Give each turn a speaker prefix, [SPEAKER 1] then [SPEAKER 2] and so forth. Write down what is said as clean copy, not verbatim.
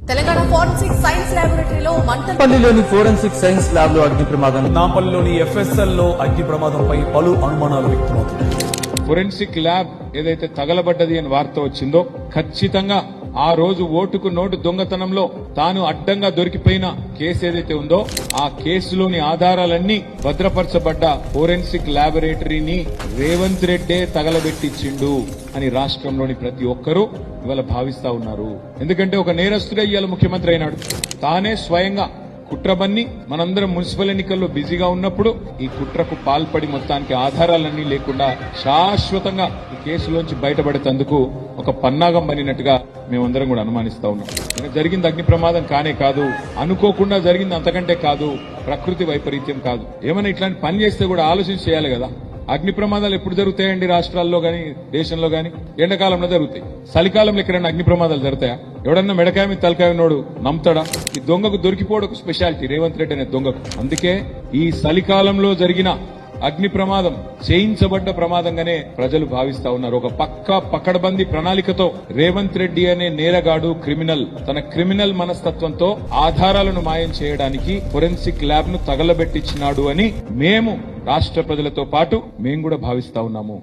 [SPEAKER 1] Telangana forensic science ల్యాబొరేటరీలో
[SPEAKER 2] మంటపల్లిలోని forensic science lab లో అగ్ని ప్రమాదం,
[SPEAKER 3] నాపల్లిలోని FSL లో అగ్ని ప్రమాదంపై పలు అనుమానాలు వ్యక్తమవుతున్నాయి.
[SPEAKER 4] ఫోరెన్సిక్ ల్యాబ్ ఏదైతే తగలబడ్డది అని వార్త వచ్చిందో ఖచ్చితంగా ఆ రోజు ఓటుకు నోటు దొంగతనంలో తాను అడ్డంగా దొరికిపోయిన కేసు ఏదైతే ఉందో ఆ కేసులోని ఆధారాలన్నీ భద్రపరచబడ్డ ఫోరెన్సిక్ ల్యాబొరేటరీని రేవంత్ రెడ్డే తగలబెట్టించిండు అని రాష్ట్రంలోని ప్రతి ఒక్కరూ ఇవాళ భావిస్తా ఉన్నారు. ఎందుకంటే ఒక నేరస్తుడే ఇవాళ ముఖ్యమంత్రి అయినాడు. తానే స్వయంగా కుట్రబన్ని మనందరం మున్సిపల్ ఎన్నికల్లో బిజీగా ఉన్నప్పుడు ఈ కుట్రకు పాల్పడి మొత్తానికి ఆధారాలన్నీ లేకుండా శాశ్వతంగా ఈ కేసులోంచి బయటపడేందుకు ఒక పన్నాగం బనినట్టుగా మేమందరం కూడా అనుమానిస్తా ఉన్నాం. జరిగింది అగ్ని ప్రమాదం కానే కాదు, అనుకోకుండా జరిగింది అంతకంటే కాదు, ప్రకృతి వైపరీత్యం కాదు. ఏమైనా ఇట్లాంటి పని చేస్తే కూడా ఆలోచించి చేయాలి కదా. అగ్ని ప్రమాదాలు ఎప్పుడు జరుగుతాయండి రాష్ట్రాల్లో గాని దేశంలో గాని? ఎండాకాలంలో జరుగుతాయి. చలికాలంలో ఎక్కడైనా అగ్ని ప్రమాదాలు జరుగుతాయా? ఎవడన్నా మెడకాయ మీద తలకాయ ఉన్నోడు నమ్ముతాడా? ఈ దొంగకు దొరికిపోవడం ఒక స్పెషాలిటీ రేవంత్ రెడ్డి అనే దొంగకు. అందుకే ఈ చలికాలంలో జరిగిన అగ్ని ప్రమాదం చేయించబడ్డ ప్రమాదంగానే ప్రజలు భావిస్తా ఉన్నారు. ఒక పకడ్బందీ ప్రణాళికతో రేవంత్ రెడ్డి అనే నేరగాడు క్రిమినల్ తన క్రిమినల్ మనస్తత్వంతో ఆధారాలను మాయం చేయడానికి ఫోరెన్సిక్ ల్యాబ్ ను తగలబెట్టించినాడు అని మేము రాష్ట్ర ప్రజలతో పాటు మేము కూడా భావిస్తా ఉన్నాము.